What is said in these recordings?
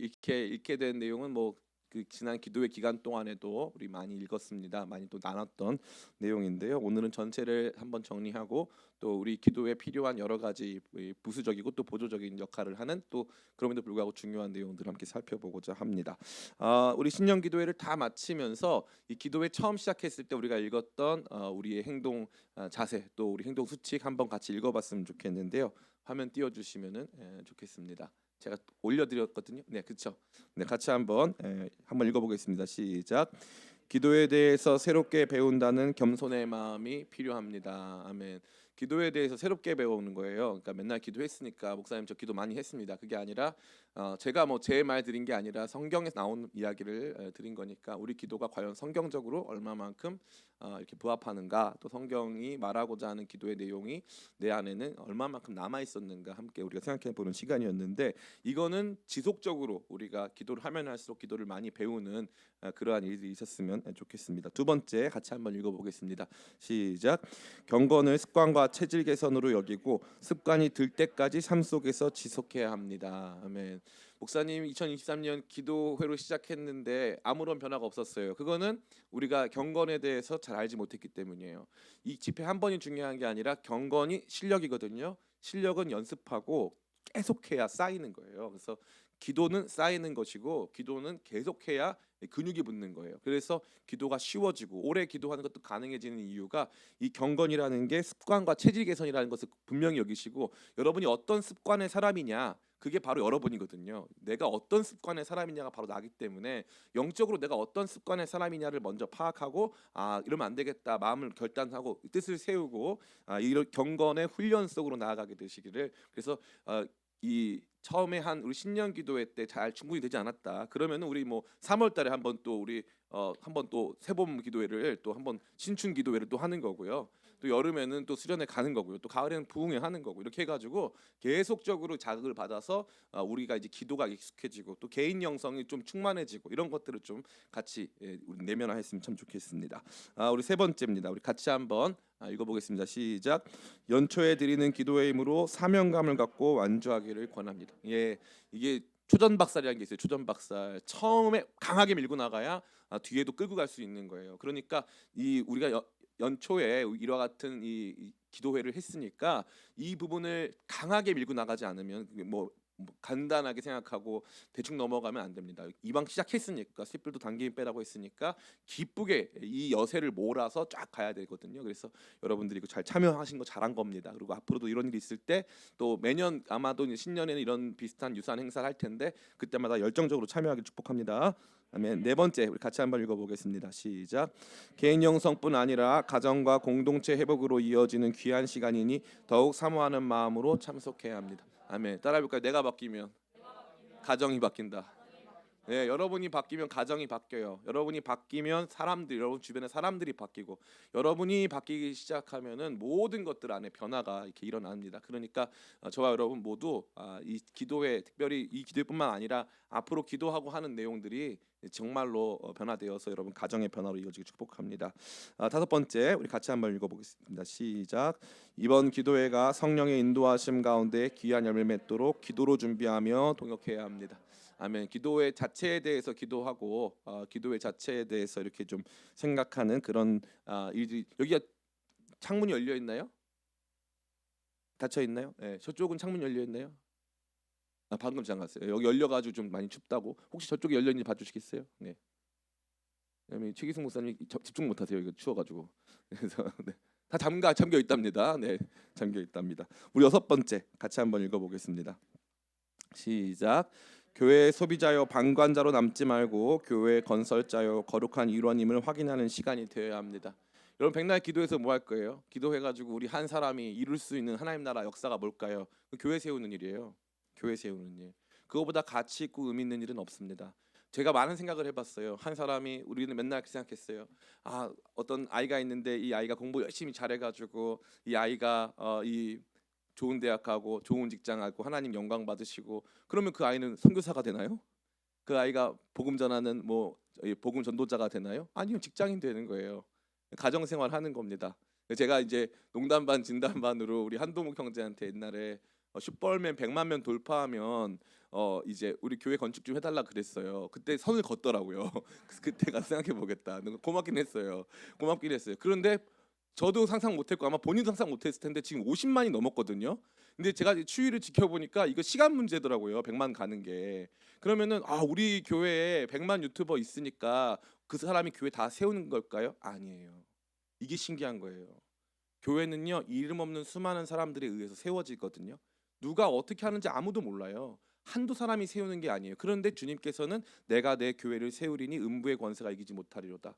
이렇게 읽게 된 내용은 뭐 그 지난 기도회 기간 동안에도 우리 많이 읽었습니다. 많이 또 나눴던 내용인데요. 오늘은 전체를 한번 정리하고 또 우리 기도에 필요한 여러 가지 부수적이고 또 보조적인 역할을 하는 또 그럼에도 불구하고 중요한 내용들을 함께 살펴보고자 합니다. 우리 신년 기도회를 다 마치면서 이 기도회 처음 시작했을 때 우리가 읽었던 우리의 행동 자세 또 우리 행동 수칙 한번 같이 읽어봤으면 좋겠는데요. 화면 띄워주시면은 좋겠습니다. 제가 올려드렸거든요. 네, 그렇죠. 네, 같이 한번 읽어보겠습니다. 시작. 기도에 대해서 새롭게 배운다는 겸손의 마음이 필요합니다. 아멘. 기도에 대해서 새롭게 배우는 거예요. 그러니까 맨날 기도했으니까 목사님 저 기도 많이 했습니다. 그게 아니라 제가 뭐 제 말 드린 게 아니라 성경에서 나온 이야기를 드린 거니까 우리 기도가 과연 성경적으로 얼마만큼 이렇게 부합하는가, 또 성경이 말하고자 하는 기도의 내용이 내 안에는 얼마만큼 남아 있었는가 함께 우리가 생각해 보는 시간이었는데, 이거는 지속적으로 우리가 기도를 하면 할수록 기도를 많이 배우는 그러한 일들이 있었으면 좋겠습니다. 두 번째 같이 한번 읽어보겠습니다. 시작. 경건을 습관과 체질 개선으로 여기고 습관이 들 때까지 삶 속에서 지속해야 합니다. 아멘. 목사님 2023년 기도회로 시작했는데 아무런 변화가 없었어요. 그거는 우리가 경건에 대해서 잘 알지 못했기 때문이에요. 이 집회 한 번이 중요한 게 아니라 경건이 실력이거든요. 실력은 연습하고 계속해야 쌓이는 거예요. 그래서 기도는 쌓이는 것이고 기도는 계속해야 근육이 붙는 거예요. 그래서 기도가 쉬워지고 오래 기도하는 것도 가능해지는 이유가 이 경건이라는 게 습관과 체질 개선이라는 것을 분명히 여기시고, 여러분이 어떤 습관의 사람이냐 그게 바로 여러분이거든요. 내가 어떤 습관의 사람이냐가 바로 나기 때문에 영적으로 내가 어떤 습관의 사람이냐를 먼저 파악하고 이러면 안 되겠다 마음을 결단하고 뜻을 세우고 이런 경건의 훈련 속으로 나아가게 되시기를. 그래서 이 처음에 한 우리 신년 기도회 때 잘 충분히 되지 않았다 그러면은 우리 뭐 3월 달에 한번 또 우리 한번 또 새봄 기도회를 또 한번 신춘 기도회를 또 하는 거고요. 또 여름에는 또 수련회 가는 거고요. 또 가을에는 부흥회 하는 거고, 이렇게 해가지고 계속적으로 자극을 받아서 우리가 이제 기도가 익숙해지고 또 개인 영성이 좀 충만해지고 이런 것들을 좀 같이 우리 내면화했으면 참 좋겠습니다. 우리 세 번째입니다. 우리 같이 한번 읽어보겠습니다. 시작. 연초에 드리는 기도의 힘으로 사명감을 갖고 완주하기를 권합니다. 예, 이게 초전박살이라는 게 있어요. 초전박살. 처음에 강하게 밀고 나가야 뒤에도 끌고 갈 수 있는 거예요. 그러니까 이 우리가 연초에 이와 같은 이 기도회를 했으니까 이 부분을 강하게 밀고 나가지 않으면 뭐 간단하게 생각하고 대충 넘어가면 안 됩니다. 이방 시작했으니까 쇳불도 당기인 빼라고 했으니까 기쁘게 이 여세를 몰아서 쫙 가야 되거든요. 그래서 여러분들이 잘 참여하신 거 잘한 겁니다. 그리고 앞으로도 이런 일이 있을 때 또 매년 아마도 이제 신년에는 이런 비슷한 유사한 행사를 할 텐데 그때마다 열정적으로 참여하길 축복합니다. 아멘. 네 번째 우리 같이 한번 읽어보겠습니다. 시작. 개인 영성뿐 아니라 가정과 공동체 회복으로 이어지는 귀한 시간이니 더욱 사모하는 마음으로 참석해야 합니다. 아멘. 따라해볼까요? 내가 바뀌면 가정이 바뀐다. 네, 여러분이 바뀌면 가정이 바뀌어요. 여러분이 바뀌면 여러분 주변의 사람들이 바뀌고, 여러분이 바뀌기 시작하면은 모든 것들 안에 변화가 이렇게 일어납니다. 그러니까 저와 여러분 모두 이 기도회, 특별히 이 기도뿐만 아니라 앞으로 기도하고 하는 내용들이 정말로 변화되어서 여러분 가정의 변화로 이어지기 축복합니다. 다섯 번째 우리 같이 한번 읽어보겠습니다. 시작. 이번 기도회가 성령의 인도하심 가운데 귀한 열매 맺도록 기도로 준비하며 동역해야 합니다. 아멘. 기도회 자체에 대해서 기도하고 기도회 자체에 대해서 이렇게 좀 생각하는 그런 일들이. 여기가 창문이 열려 있나요? 닫혀 있나요? 네, 저쪽은 창문 열려 있나요? 방금 잠갔어요. 여기 열려가지고 좀 많이 춥다고. 혹시 저쪽에 열려 있는지 봐주시겠어요? 네. 그다음에 최기승 목사님 집중 못하세요. 이거 추워가지고. 그래서 네. 다 잠겨 있답니다. 네, 잠겨 있답니다. 우리 여섯 번째 같이 한번 읽어보겠습니다. 시작. 교회의 소비자요 방관자로 남지 말고 교회의 건설자요 거룩한 일원임을 확인하는 시간이 되어야 합니다. 여러분 백날 기도해서 뭐 할 거예요? 기도해가지고 우리 한 사람이 이룰 수 있는 하나님 나라 역사가 뭘까요? 교회 세우는 일이에요. 교회 세우는 일. 그거보다 가치 있고 의미 있는 일은 없습니다. 제가 많은 생각을 해봤어요. 한 사람이, 우리는 맨날 생각했어요. 어떤 아이가 있는데 이 아이가 공부 열심히 잘해가지고 이 아이가 이 좋은 대학 가고 좋은 직장 가고 하나님 영광 받으시고, 그러면 그 아이는 선교사가 되나요? 그 아이가 복음 전하는 복음 전도자가 되나요? 아니요, 직장인 되는 거예요. 가정 생활 하는 겁니다. 제가 이제 농담 반 진담 반으로 우리 한동욱 형제한테 옛날에 슈퍼맨 100만 명 돌파하면 이제 우리 교회 건축 좀 해달라 그랬어요. 그때 선을 걷더라고요. 그래서 그때 가서 생각해 보겠다. 고맙긴 했어요. 고맙긴 했어요. 그런데 저도 상상 못했고 아마 본인도 상상 못했을 텐데 지금 50만이 넘었거든요. 근데 제가 추이를 지켜보니까 이거 시간 문제더라고요. 100만 가는 게. 그러면은 우리 교회에 100만 유튜버 있으니까 그 사람이 교회 다 세우는 걸까요? 아니에요. 이게 신기한 거예요. 교회는요 이름 없는 수많은 사람들에 의해서 세워지거든요. 누가 어떻게 하는지 아무도 몰라요. 한두 사람이 세우는 게 아니에요. 그런데 주님께서는 내가 내 교회를 세우리니 음부의 권세가 이기지 못하리로다.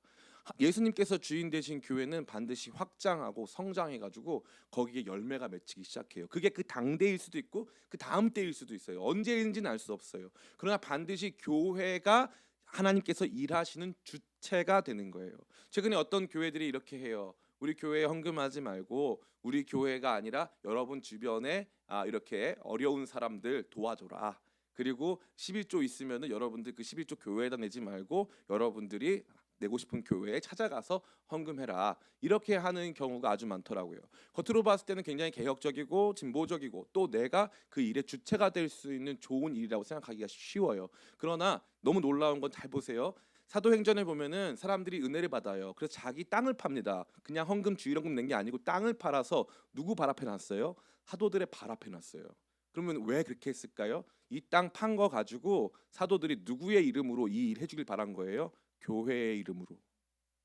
예수님께서 주인 되신 교회는 반드시 확장하고 성장해가지고 거기에 열매가 맺히기 시작해요. 그게 그 당대일 수도 있고 그 다음 때일 수도 있어요. 언제인지는 알 수 없어요. 그러나 반드시 교회가 하나님께서 일하시는 주체가 되는 거예요. 최근에 어떤 교회들이 이렇게 해요. 우리 교회에 헌금하지 말고 우리 교회가 아니라 여러분 주변에 이렇게 어려운 사람들 도와줘라. 그리고 11조 있으면은 여러분들 그 11조 교회에다 내지 말고 여러분들이 내고 싶은 교회에 찾아가서 헌금해라. 이렇게 하는 경우가 아주 많더라고요. 겉으로 봤을 때는 굉장히 개혁적이고 진보적이고 또 내가 그 일의 주체가 될 수 있는 좋은 일이라고 생각하기가 쉬워요. 그러나 너무 놀라운 건 잘 보세요. 사도행전에 보면은 사람들이 은혜를 받아요. 그래서 자기 땅을 팝니다. 그냥 헌금 주일헌금 낸 게 아니고 땅을 팔아서 누구 발 앞에 놨어요? 사도들의 발 앞에 놨어요. 그러면 왜 그렇게 했을까요? 이 땅 판 거 가지고 사도들이 누구의 이름으로 이 일 해주길 바란 거예요? 교회의 이름으로.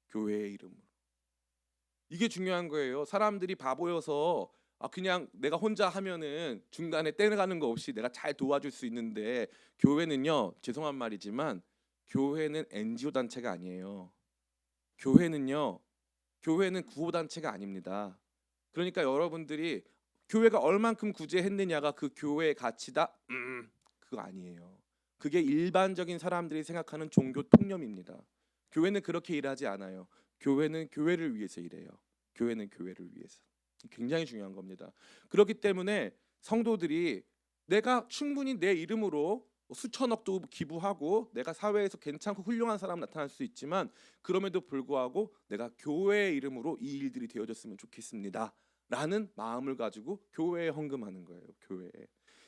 교회의 이름으로. 이게 중요한 거예요. 사람들이 바보여서 그냥 내가 혼자 하면은 중간에 떼내가는 거 없이 내가 잘 도와줄 수 있는데 교회는요. 죄송한 말이지만 교회는 NGO 단체가 아니에요. 교회는요. 교회는 구호 단체가 아닙니다. 그러니까 여러분들이 교회가 얼만큼 구제했느냐가 그 교회의 가치다. 그거 아니에요. 그게 일반적인 사람들이 생각하는 종교 통념입니다. 교회는 그렇게 일하지 않아요. 교회는 교회를 위해서 일해요. 교회는 교회를 위해서. 굉장히 중요한 겁니다. 그렇기 때문에 성도들이 내가 충분히 내 이름으로 수천억도 기부하고 내가 사회에서 괜찮고 훌륭한 사람 나타날 수 있지만 그럼에도 불구하고 내가 교회의 이름으로 이 일들이 되어졌으면 좋겠습니다. 라는 마음을 가지고 교회에 헌금하는 거예요. 교회에.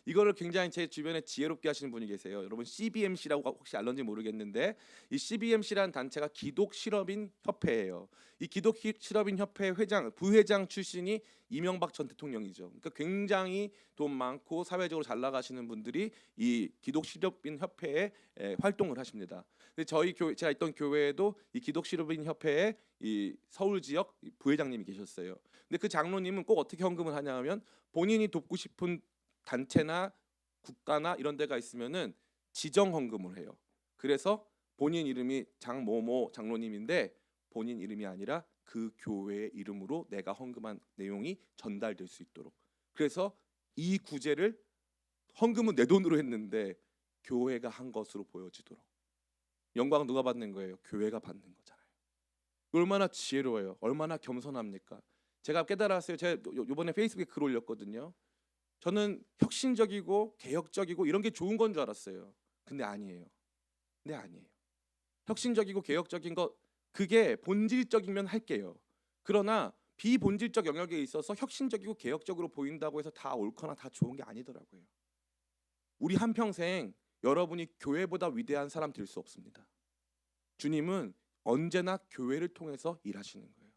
이거를 굉장히 제 주변에 지혜롭게 하시는 분이 계세요. 여러분 CBMC라고 혹시 알런지 모르겠는데 이 CBMC라는 단체가 기독실업인 협회예요. 이 기독실업인 협회 회장, 부회장 출신이 이명박 전 대통령이죠. 그러니까 굉장히 돈 많고 사회적으로 잘 나가시는 분들이 이 기독실업인 협회에 활동을 하십니다. 근데 저희 교회 제가 있던 교회에도 이 기독실업인 협회에 이 서울 지역 부회장님이 계셨어요. 근데 그 장로님은 꼭 어떻게 헌금을 하냐면 본인이 돕고 싶은 단체나 국가나 이런 데가 있으면은 지정 헌금을 해요. 그래서 본인 이름이 장모모 장로님인데 본인 이름이 아니라 그 교회의 이름으로 내가 헌금한 내용이 전달될 수 있도록. 그래서 이 구제를 헌금은 내 돈으로 했는데 교회가 한 것으로 보여지도록. 영광 누가 받는 거예요? 교회가 받는 거잖아요. 얼마나 지혜로워요. 얼마나 겸손합니까? 제가 깨달았어요. 제가 이번에 페이스북에 글 올렸거든요. 저는 혁신적이고 개혁적이고 이런 게 좋은 건 줄 알았어요. 근데 아니에요. 근데 아니에요. 혁신적이고 개혁적인 것 그게 본질적이면 할게요. 그러나 비본질적 영역에 있어서 혁신적이고 개혁적으로 보인다고 해서 다 옳거나 다 좋은 게 아니더라고요. 우리 한평생 여러분이 교회보다 위대한 사람 될 수 없습니다. 주님은 언제나 교회를 통해서 일하시는 거예요.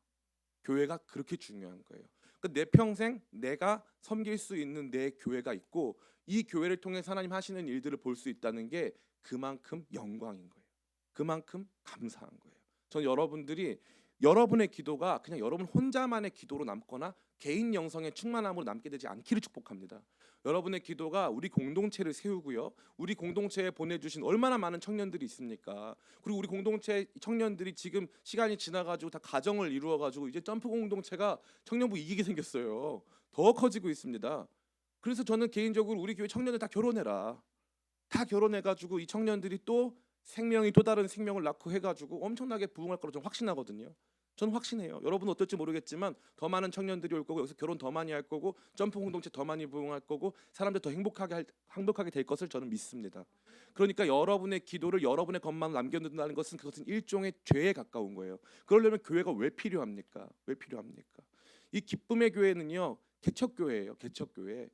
교회가 그렇게 중요한 거예요. 내 평생 내가 섬길 수 있는 내 교회가 있고 이 교회를 통해 하나님 하시는 일들을 볼 수 있다는 게 그만큼 영광인 거예요. 그만큼 감사한 거예요. 전 여러분들이 여러분의 기도가 그냥 여러분 혼자만의 기도로 남거나 개인 영성의 충만함으로 남게 되지 않기를 축복합니다. 여러분의 기도가 우리 공동체를 세우고요. 우리 공동체에 보내주신 얼마나 많은 청년들이 있습니까? 그리고 우리 공동체 청년들이 지금 시간이 지나가지고 다 가정을 이루어가지고 이제 점프 공동체가 청년부 이기게 생겼어요. 더 커지고 있습니다. 그래서 저는 개인적으로 우리 교회 청년들 다 결혼해라. 다 결혼해가지고 이 청년들이 또 생명이 또 다른 생명을 낳고 해가지고 엄청나게 부흥할 거로 좀 확신하거든요. 저는 확신해요. 여러분은 어떨지 모르겠지만 더 많은 청년들이 올 거고 여기서 결혼 더 많이 할 거고 점프 공동체 더 많이 부흥할 거고 사람들 더 행복하게 될 것을 저는 믿습니다. 그러니까 여러분의 기도를 여러분의 것만 남겨둔다는 것은 그것은 일종의 죄에 가까운 거예요. 그러려면 교회가 왜 필요합니까? 왜 필요합니까? 이 기쁨의 교회는요 개척교회예요. 개척교회.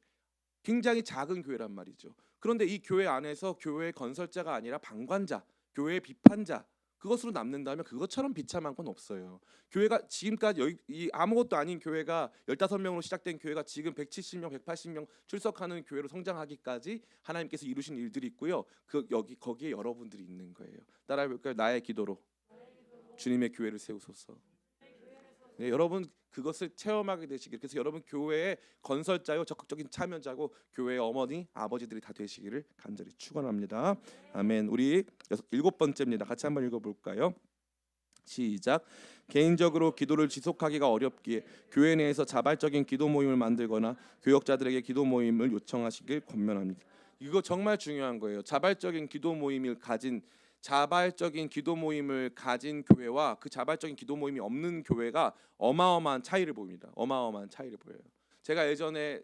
굉장히 작은 교회란 말이죠. 그런데 이 교회 안에서 교회 건설자가 아니라 방관자, 교회 비판자 그것으로 남는다면 그것처럼 비참한 건 없어요. 교회가 지금까지 이 아무것도 아닌 교회가 15명으로 시작된 교회가 지금 170명, 180명 출석하는 교회로 성장하기까지 하나님께서 이루신 일들이 있고요. 거기에 여러분들이 있는 거예요. 따라해 볼까요? 나의 기도로 주님의 교회를 세우소서. 네, 여러분 그것을 체험하게 되시길, 그래서 여러분 교회의 건설자요 적극적인 참여자고 교회의 어머니 아버지들이 다 되시기를 간절히 축원합니다. 아멘. 우리 7번째입니다. 같이 한번 읽어볼까요? 시작. 개인적으로 기도를 지속하기가 어렵기에 교회 내에서 자발적인 기도 모임을 만들거나 교역자들에게 기도 모임을 요청하시길 권면합니다. 이거 정말 중요한 거예요. 자발적인 기도 모임을 가진 교회와 그 자발적인 기도 모임이 없는 교회가 어마어마한 차이를 보입니다. 어마어마한 차이를 보여요. 제가 예전에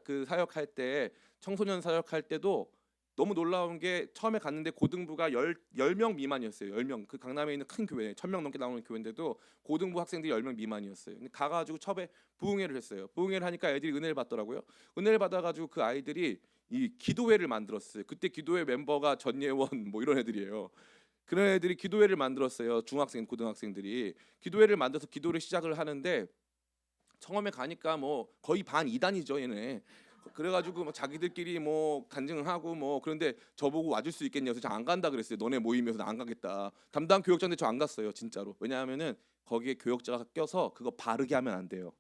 그 사역할 때 청소년 사역할 때도 너무 놀라운 게 처음에 갔는데 고등부가 10명 미만이었어요. 10명. 그 강남에 있는 큰 교회 1000명 넘게 나오는 교회인데도 고등부 학생들이 10명 미만이었어요. 근데 가가지고 처음에 부흥회를 했어요. 부흥회를 하니까 애들이 은혜를 받더라고요. 은혜를 받아가지고 그 아이들이 이 기도회를 만들었어요. 그때 기도회 멤버가 전예원 뭐 이런 애들이에요. 그런 애들이 기도회를 만들었어요. 중학생, 고등학생들이 기도회를 만들어서 기도를 시작을 하는데 처음에 가니까 뭐 거의 반 이단이죠, 얘네. 그래가지고 뭐 자기들끼리 뭐 간증하고 뭐 그런데 저보고 와줄 수 있겠냐 해서 저 안 간다 그랬어요. 너네 모임에서 나 안 가겠다. 담당 교역자인데 저 안 갔어요, 진짜로. 왜냐하면은 거기에 교역자가 껴서 그거 바르게 하면 안 돼요.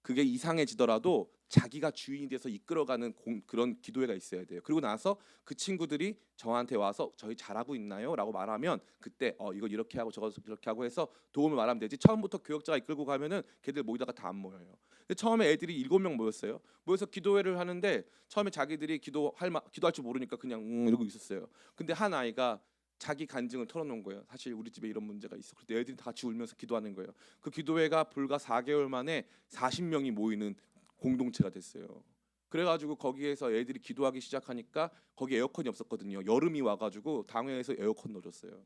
그게 이상해지더라도 자기가 주인이 돼서 이끌어가는 그런 기도회가 있어야 돼요. 그리고 나서 그 친구들이 저한테 와서 저희 잘하고 있나요? 라고 말하면 그때 이거 이렇게 하고 저거 이렇게 하고 해서 도움을 말하면 되지. 처음부터 교역자가 이끌고 가면은 걔들 모이다가 다 안 모여요. 근데 처음에 애들이 7명 모였어요. 모여서 기도회를 하는데 처음에 자기들이 기도할 줄 모르니까 그냥 이러고 있었어요. 근데 한 아이가 자기 간증을 털어놓은 거예요. 사실 우리 집에 이런 문제가 있어. 그때 애들이 다 같이 울면서 기도하는 거예요. 그 기도회가 불과 4개월 만에 40명이 모이는 공동체가 됐어요. 그래가지고 거기에서 애들이 기도하기 시작하니까 거기 에어컨이 없었거든요. 여름이 와가지고 당회에서 에어컨 넣어줬어요.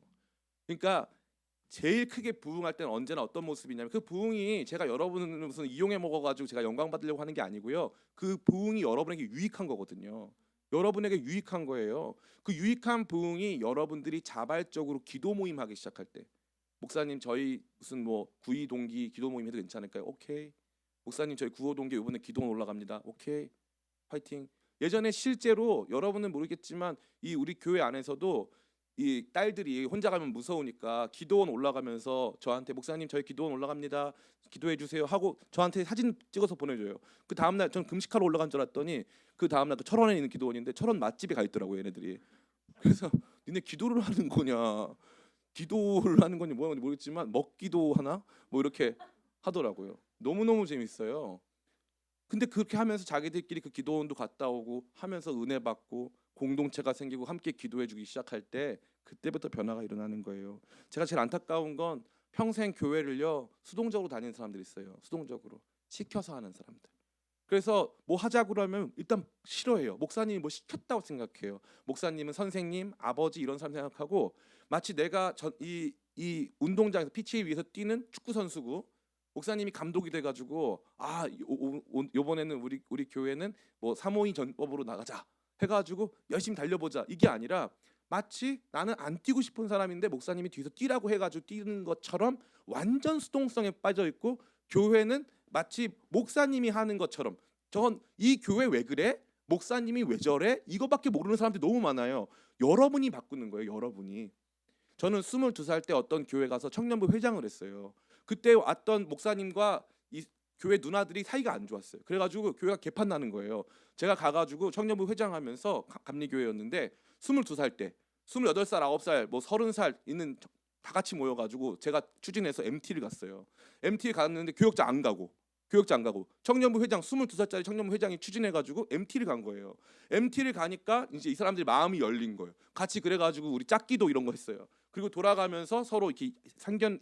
그러니까 제일 크게 부흥할 때는 언제나 어떤 모습이냐면 그 부흥이 제가 여러분을 무슨 이용해 먹어가지고 제가 영광 받으려고 하는 게 아니고요. 그 부흥이 여러분에게 유익한 거거든요. 여러분에게 유익한 거예요. 그 유익한 부흥이 여러분들이 자발적으로 기도 모임 하기 시작할 때, 목사님 저희 무슨 뭐 구이 동기 기도 모임 해도 괜찮을까요? 오케이. 목사님 저희 구호 동기 이번에 기도원 올라갑니다. 오케이. 파이팅. 예전에 실제로 여러분은 모르겠지만 이 우리 교회 안에서도 이 딸들이 혼자 가면 무서우니까 기도원 올라가면서 저한테 목사님 저희 기도원 올라갑니다. 기도해 주세요 하고 저한테 사진 찍어서 보내줘요. 그 다음날 전 금식하러 올라간 줄 알았더니 그 다음날 또 철원에 있는 기도원인데 철원 맛집에 가 있더라고요, 얘네들이. 그래서 니네 기도를 하는 거냐, 기도를 하는 건지 뭐는지 모르겠지만 먹기도 하나 뭐 이렇게 하더라고요. 너무너무 재밌어요. 근데 그렇게 하면서 자기들끼리 그 기도원도 갔다 오고 하면서 은혜 받고 공동체가 생기고 함께 기도해 주기 시작할 때 그때부터 변화가 일어나는 거예요. 제가 제일 안타까운 건 평생 교회를요 수동적으로 다니는 사람들이 있어요. 수동적으로 시켜서 하는 사람들. 그래서 뭐 하자고 하면 일단 싫어해요. 목사님이 뭐 시켰다고 생각해요. 목사님은 선생님, 아버지 이런 사람 생각하고 마치 내가 이 운동장에서 피치 위에서 뛰는 축구 선수고 목사님이 감독이 돼가지고 요번에는 우리 교회는 뭐 352 전법으로 나가자 해가지고 열심히 달려보자 이게 아니라 마치 나는 안 뛰고 싶은 사람인데 목사님이 뒤에서 뛰라고 해가지고 뛰는 것처럼 완전 수동성에 빠져 있고 교회는 마치 목사님이 하는 것처럼 전 이 교회 왜 그래? 목사님이 왜 저래? 이거밖에 모르는 사람들이 너무 많아요. 여러분이 바꾸는 거예요. 여러분이. 저는 22살 때 어떤 교회 가서 청년부 회장을 했어요. 그때 왔던 목사님과 이 교회 누나들이 사이가 안 좋았어요. 그래가지고 교회가 개판 나는 거예요. 제가 가가지고 청년부 회장하면서 감리교회였는데 22살 때 28살, 9살, 뭐 30살 있는 다 같이 모여가지고 제가 추진해서 MT를 갔어요. MT에 갔는데 교역자 안 가고 청년부 회장 22살짜리 청년부 회장이 추진해가지고 MT를 간 거예요. MT를 가니까 이제 이 사람들이 마음이 열린 거예요. 같이 그래가지고 우리 짝기도 이런 거 했어요. 그리고 돌아가면서 서로 이렇게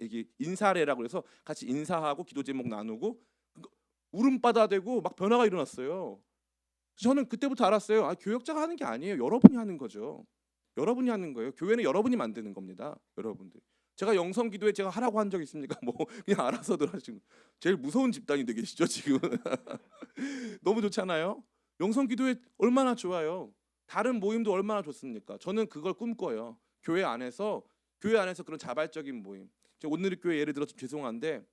이렇게 인사례라고 해서 같이 인사하고 기도 제목 나누고 울음바다 되고 막 변화가 일어났어요. 저는 그때부터 알았어요. 교역자가 하는 게 아니에요. 여러분이 하는 거죠. 여러분이 하는 거예요. 교회는 여러분이 만드는 겁니다. 여러분들. 제가 영성 기도회 제가 하라고 한 적 있습니까? 뭐 그냥 알아서들 하시고 제일 무서운 집단이 되계시죠 지금. 너무 좋잖아요. 영성 기도회 얼마나 좋아요. 다른 모임도 얼마나 좋습니까? 저는 그걸 꿈꿔요. 교회 안에서 그런 자발적인 모임. 제가 온누리교회 예를 들어서 죄송한데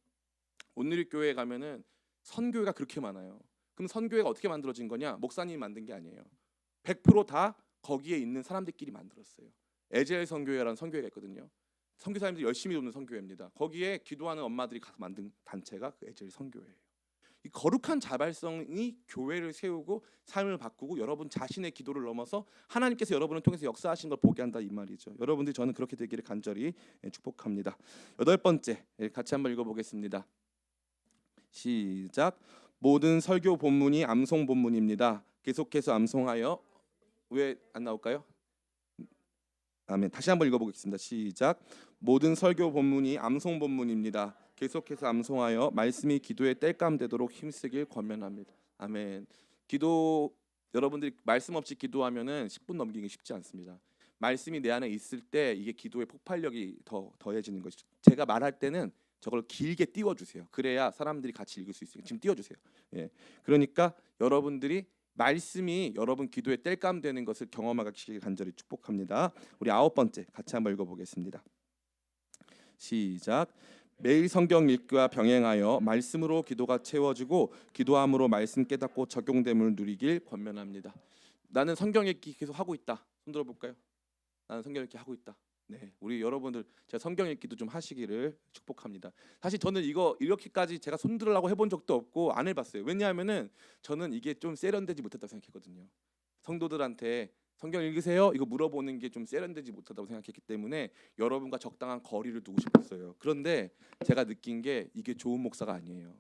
온누리교회에 가면은 선교회가 그렇게 많아요. 그럼 선교회가 어떻게 만들어진 거냐? 목사님이 만든 게 아니에요. 100%다 거기에 있는 사람들끼리 만들었어요. 에젤 선교회라는 선교회가 있거든요. 선교사님들이 열심히 돕는 선교회입니다. 거기에 기도하는 엄마들이 가서 만든 단체가 그 에젤 선교회예요. 이 거룩한 자발성이 교회를 세우고 삶을 바꾸고 여러분 자신의 기도를 넘어서 하나님께서 여러분을 통해서 역사하신 걸 보게 한다 이 말이죠. 여러분들이 저는 그렇게 되기를 간절히 축복합니다. 8번째 같이 한번 읽어보겠습니다. 시작. 모든 설교 본문이 암송 본문입니다. 계속해서 암송하여 왜 안 나올까요? 아멘. 다시 한번 읽어보겠습니다. 시작. 모든 설교 본문이 암송 본문입니다. 계속해서 암송하여 말씀이 기도의 땔감 되도록 힘쓰길 권면합니다. 아멘. 기도 여러분들이 말씀 없이 기도하면은 10분 넘기기 쉽지 않습니다. 말씀이 내 안에 있을 때 이게 기도의 폭발력이 더해지는 것이죠. 제가 말할 때는 저걸 길게 띄워주세요. 그래야 사람들이 같이 읽을 수 있어요. 지금 띄워주세요. 예. 그러니까 여러분들이 말씀이 여러분 기도에 땔감 되는 것을 경험하시길 간절히 축복합니다. 우리 9번째 같이 한번 읽어보겠습니다. 시작. 매일 성경 읽기와 병행하여 말씀으로 기도가 채워지고 기도함으로 말씀 깨닫고 적용됨을 누리길 권면합니다. 나는 성경 읽기 계속 하고 있다. 손 들어볼까요? 나는 성경 읽기 하고 있다. 네, 우리 여러분들 제가 성경 읽기도 좀 하시기를 축복합니다. 사실 저는 이거 이렇게까지 제가 손 들으려고 해본 적도 없고 안 해봤어요. 왜냐하면은 저는 이게 좀 세련되지 못했다고 생각했거든요. 성도들한테 성경 읽으세요? 이거 물어보는 게 좀 세련되지 못하다고 생각했기 때문에 여러분과 적당한 거리를 두고 싶었어요. 그런데 제가 느낀 게 이게 좋은 목사가 아니에요.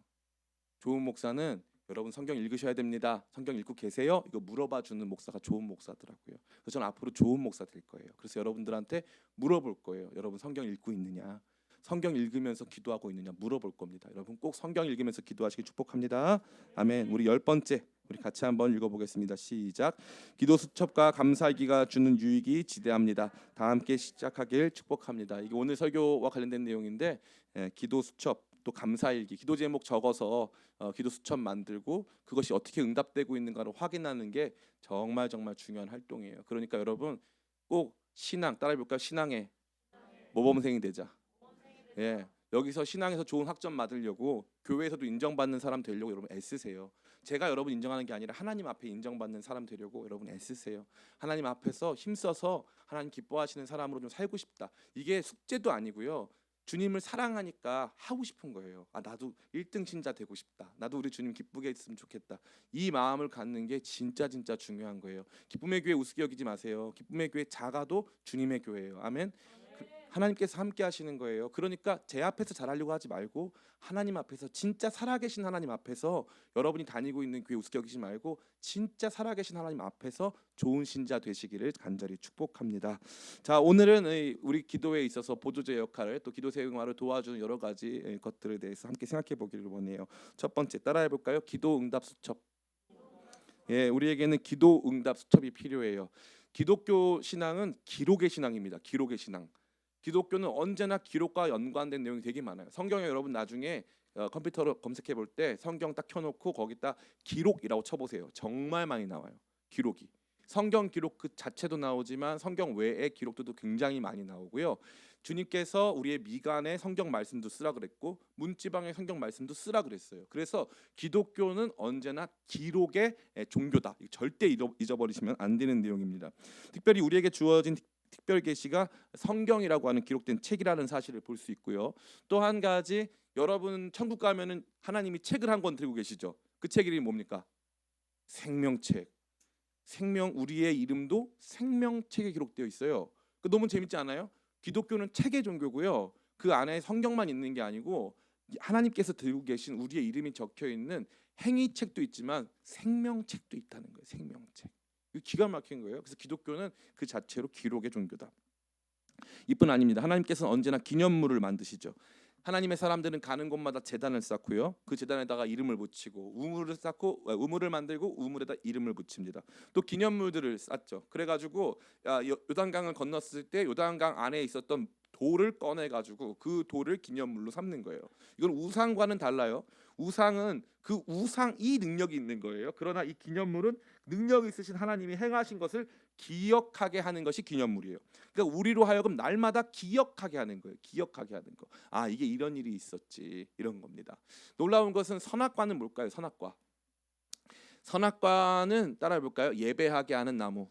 좋은 목사는 여러분 성경 읽으셔야 됩니다. 성경 읽고 계세요? 이거 물어봐 주는 목사가 좋은 목사더라고요. 그래서 저는 앞으로 좋은 목사 될 거예요. 그래서 여러분들한테 물어볼 거예요. 여러분 성경 읽고 있느냐? 성경 읽으면서 기도하고 있느냐 물어볼 겁니다. 여러분 꼭 성경 읽으면서 기도하시기 축복합니다. 아멘. 우리 10번째 우리 같이 한번 읽어보겠습니다. 시작. 기도 수첩과 감사일기가 주는 유익이 지대합니다. 다 함께 시작하길 축복합니다. 이게 오늘 설교와 관련된 내용인데 기도 수첩 또 감사일기, 기도 제목 적어서 기도 수첩 만들고 그것이 어떻게 응답되고 있는가를 확인하는 게 정말 중요한 활동이에요. 그러니까 여러분 꼭 신앙 따라해볼까요? 신앙의 모범생이 되자. 예, 여기서 신앙에서 좋은 학점 받으려고 교회에서도 인정받는 사람 되려고 여러분 애쓰세요. 제가 여러분 인정하는 게 아니라 하나님 앞에 인정받는 사람 되려고 여러분 애쓰세요. 하나님 앞에서 힘써서 하나님 기뻐하시는 사람으로 좀 살고 싶다. 이게 숙제도 아니고요. 주님을 사랑하니까 하고 싶은 거예요. 아, 나도 1등 신자 되고 싶다. 나도 우리 주님 기쁘게 했으면 좋겠다. 이 마음을 갖는 게 진짜 중요한 거예요. 기쁨의 교회 우습게 여기지 마세요. 기쁨의 교회 작아도 주님의 교회예요. 아멘. 하나님께서 함께 하시는 거예요. 그러니까 제 앞에서 잘하려고 하지 말고 하나님 앞에서 진짜 살아계신 하나님 앞에서 여러분이 다니고 있는 교회 우습게 여기지 말고 진짜 살아계신 하나님 앞에서 좋은 신자 되시기를 간절히 축복합니다. 자, 오늘은 우리 기도에 있어서 보조제 역할을 또 기도 생활을 도와주는 여러 가지 것들에 대해서 함께 생각해 보기를 원해요. 첫 번째 따라해 볼까요? 기도 응답 수첩. 예, 우리에게는 기도 응답 수첩이 필요해요. 기독교 신앙은 기록의 신앙입니다. 기록의 신앙. 기독교는 언제나 기록과 연관된 내용이 되게 많아요. 성경에 여러분 나중에 컴퓨터로 검색해 볼 때 성경 딱 켜놓고 거기다 기록이라고 쳐보세요. 정말 많이 나와요. 기록이. 성경 기록 그 자체도 나오지만 성경 외의 기록들도 굉장히 많이 나오고요. 주님께서 우리의 미간에 성경 말씀도 쓰라 그랬고 문지방에 성경 말씀도 쓰라 그랬어요. 그래서 기독교는 언제나 기록의 종교다. 절대 잊어버리시면 안 되는 내용입니다. 특별히 우리에게 주어진 특별 계시가 성경이라고 하는 기록된 책이라는 사실을 볼 수 있고요. 또 한 가지 여러분 천국 가면은 하나님이 책을 한 권 들고 계시죠. 그 책 이름이 뭡니까? 생명책. 우리의 이름도 생명책에 기록되어 있어요. 너무 재밌지 않아요? 기독교는 책의 종교고요. 그 안에 성경만 있는 게 아니고 하나님께서 들고 계신 우리의 이름이 적혀 있는 행위책도 있지만 생명책도 있다는 거예요. 생명책. 기가 막힌 거예요. 그래서 기독교는 그 자체로 기록의 종교다. 이뿐 아닙니다. 하나님께서는 언제나 기념물을 만드시죠. 하나님의 사람들은 가는 곳마다 제단을 쌓고요. 그 제단에다가 이름을 붙이고 우물을 쌓고 우물을 만들고 우물에다 이름을 붙입니다. 또 기념물들을 쌓죠. 그래가지고 요단강을 건넜을 때 요단강 안에 있었던 돌을 꺼내가지고 그 돌을 기념물로 삼는 거예요. 이건 우상과는 달라요. 우상은 그 우상이 능력이 있는 거예요. 그러나 이 기념물은 능력 있으신 하나님이 행하신 것을 기억하게 하는 것이 기념물이에요. 그러니까 우리로 하여금 날마다 기억하게 하는 거예요. 기억하게 하는 거. 아, 이게 이런 일이 있었지. 이런 겁니다. 놀라운 것은 선악과는 뭘까요? 선악과. 선악과는 따라해 볼까요? 예배하게 하는 나무.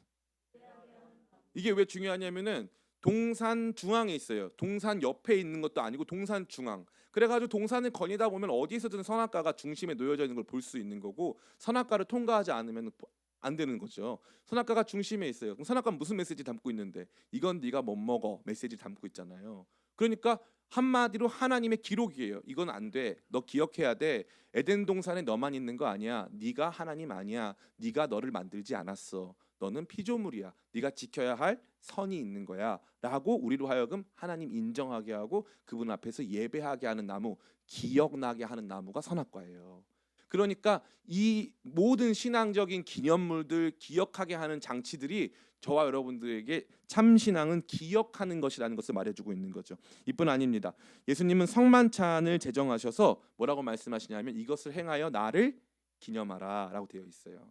이게 왜 중요하냐면은 동산 중앙에 있어요. 동산 옆에 있는 것도 아니고 동산 중앙. 그래가지고 동산을 거니다 보면 어디서든 선악과가 중심에 놓여져 있는 걸 볼 수 있는 거고, 선악과를 통과하지 않으면 안 되는 거죠. 선악과가 중심에 있어요. 그럼 선악과는 무슨 메시지 담고 있는데? 이건 네가 못 먹어 메시지 담고 있잖아요. 그러니까 한마디로 하나님의 기록이에요. 이건 안 돼. 너 기억해야 돼. 에덴 동산에 너만 있는 거 아니야. 네가 하나님 아니야. 네가 너를 만들지 않았어. 너는 피조물이야. 네가 지켜야 할 선이 있는 거야. 라고 우리로 하여금 하나님 인정하게 하고 그분 앞에서 예배하게 하는 나무, 기억나게 하는 나무가 선악과예요. 그러니까 이 모든 신앙적인 기념물들, 기억하게 하는 장치들이 저와 여러분들에게 참신앙은 기억하는 것이라는 것을 말해주고 있는 거죠. 이뿐 아닙니다. 예수님은 성만찬을 제정하셔서 뭐라고 말씀하시냐면 이것을 행하여 나를 기념하라 라고 되어 있어요.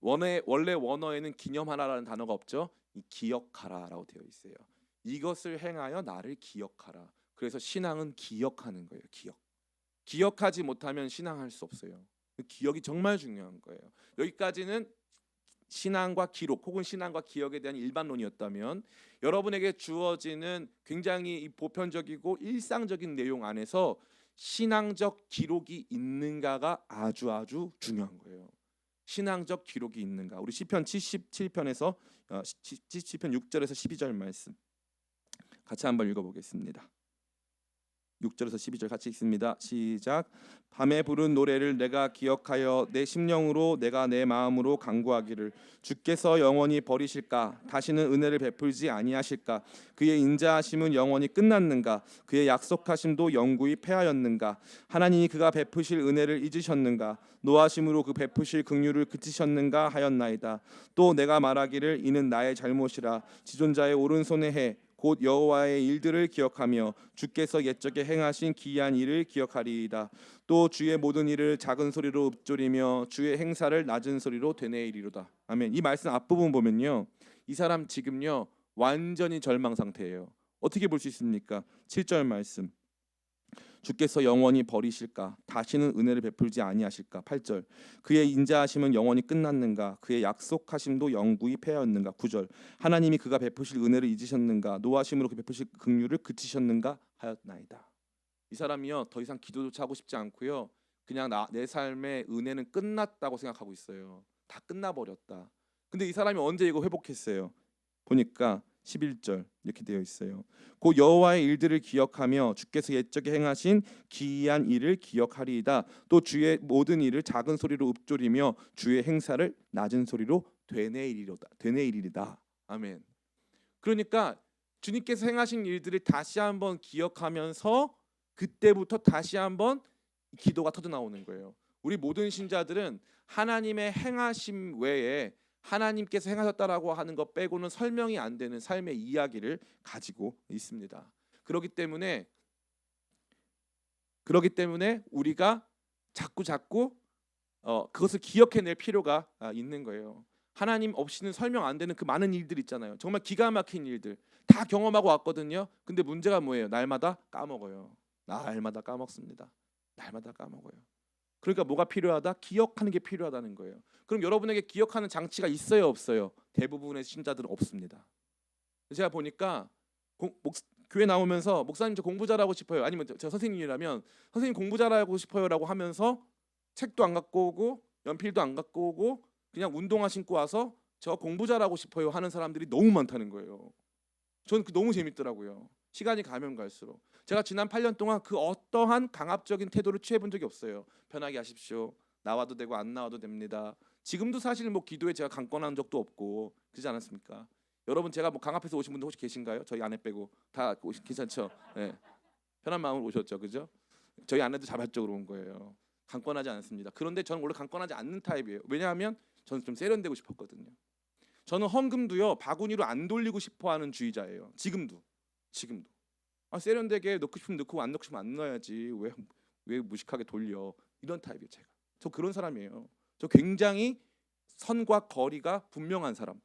원래 원어에는 기념하라라는 단어가 없죠. 이 기억하라라고 되어 있어요. 이것을 행하여 나를 기억하라. 그래서 신앙은 기억하는 거예요. 기억하지 못하면 신앙할 수 없어요. 기억이 정말 중요한 거예요. 여기까지는 신앙과 기록 혹은 신앙과 기억에 대한 일반론이었다면, 여러분에게 주어지는 굉장히 보편적이고 일상적인 내용 안에서 신앙적 기록이 있는가가 아주 중요한 거예요. 신앙적 기록이 있는가. 우리 시편 77편에서 시편 6절에서 12절 말씀 같이 한번 읽어보겠습니다. 6절에서 12절 같이 읽습니다. 시작. 밤에 부른 노래를 내가 기억하여 내 심령으로 내가 내 마음으로 간구하기를 주께서 영원히 버리실까? 다시는 은혜를 베풀지 아니하실까? 그의 인자하심은 영원히 끝났는가? 그의 약속하심도 영구히 패하였는가? 하나님이 그가 베푸실 은혜를 잊으셨는가? 노하심으로 그 베푸실 긍휼을 그치셨는가 하였나이다. 또 내가 말하기를 이는 나의 잘못이라. 지존자의 오른손에 해 곧 여호와의 일들을 기억하며 주께서 옛적에 행하신 기이한 일을 기억하리이다. 또 주의 모든 일을 작은 소리로 읊조리며 주의 행사를 낮은 소리로 되뇌이리로다. 아멘. 이 말씀 앞부분 보면요, 이 사람 지금요 완전히 절망 상태예요. 어떻게 볼 수 있습니까? 7절 말씀. 주께서 영원히 버리실까? 다시는 은혜를 베풀지 아니하실까? 8절. 그의 인자하심은 영원히 끝났는가? 그의 약속하심도 영구히 패하였는가? 9절. 하나님이 그가 베푸실 은혜를 잊으셨는가? 노하심으로 그 베푸실 긍휼을 그치셨는가 하였나이다. 이 사람이요 더 이상 기도조차 하고 싶지 않고요, 그냥 내 삶의 은혜는 끝났다고 생각하고 있어요. 다 끝나버렸다. 근데 이 사람이 언제 이거 회복했어요? 보니까 11절 이렇게 되어 있어요. 곧 여호와의 일들을 기억하며 주께서 옛적에 행하신 기이한 일을 기억하리이다. 또 주의 모든 일을 작은 소리로 읊조리며 주의 행사를 낮은 소리로 되뇌이리로다. 아멘. 그러니까 주님께서 행하신 일들을 다시 한번 기억하면서 그때부터 다시 한번 기도가 터져 나오는 거예요. 우리 모든 신자들은 하나님의 행하심 외에 하나님께서 행하셨다라고 하는 것 빼고는 설명이 안 되는 삶의 이야기를 가지고 있습니다. 그렇기 때문에 우리가 자꾸 그것을 기억해낼 필요가 있는 거예요. 하나님 없이는 설명 안 되는 그 많은 일들 있잖아요. 정말 기가 막힌 일들 다 경험하고 왔거든요. 근데 문제가 뭐예요? 날마다 까먹어요. 날마다 까먹습니다. 날마다 까먹어요. 그러니까 뭐가 필요하다? 기억하는 게 필요하다는 거예요. 그럼 여러분에게 기억하는 장치가 있어요, 없어요? 대부분의 신자들은 없습니다. 제가 보니까 교회 나오면서 목사님 저 공부 잘하고 싶어요. 아니면 저 선생님이라면 선생님 공부 잘하고 싶어요라고 하면서 책도 안 갖고 오고 연필도 안 갖고 오고 그냥 운동화 신고 와서 저 공부 잘하고 싶어요 하는 사람들이 너무 많다는 거예요. 저는 너무 재밌더라고요. 시간이 가면 갈수록 제가 지난 8년 동안 그 어떠한 강압적인 태도를 취해본 적이 없어요. 편하게 하십시오. 나와도 되고 안 나와도 됩니다. 지금도 사실 뭐 기도에 제가 강권한 적도 없고 그러지 않았습니까? 여러분 제가 뭐 강압해서 오신 분들 혹시 계신가요? 저희 아내 빼고 다 괜찮죠? 네. 편한 마음으로 오셨죠, 그죠? 저희 아내도 자발적으로 온 거예요. 강권하지 않습니다. 그런데 저는 원래 강권하지 않는 타입이에요. 왜냐하면 저는 좀 세련되고 싶었거든요. 저는 헌금도요 바구니로 안 돌리고 싶어하는 주의자예요. 지금도. 세련되게 넣고 싶으면 넣고 안 넣고 싶으면 안 넣어야지. 왜 무식하게 돌려? 이런 타입이에요. 제가. 저 그런 사람이에요. 저 굉장히 선과 거리가 분명한 사람.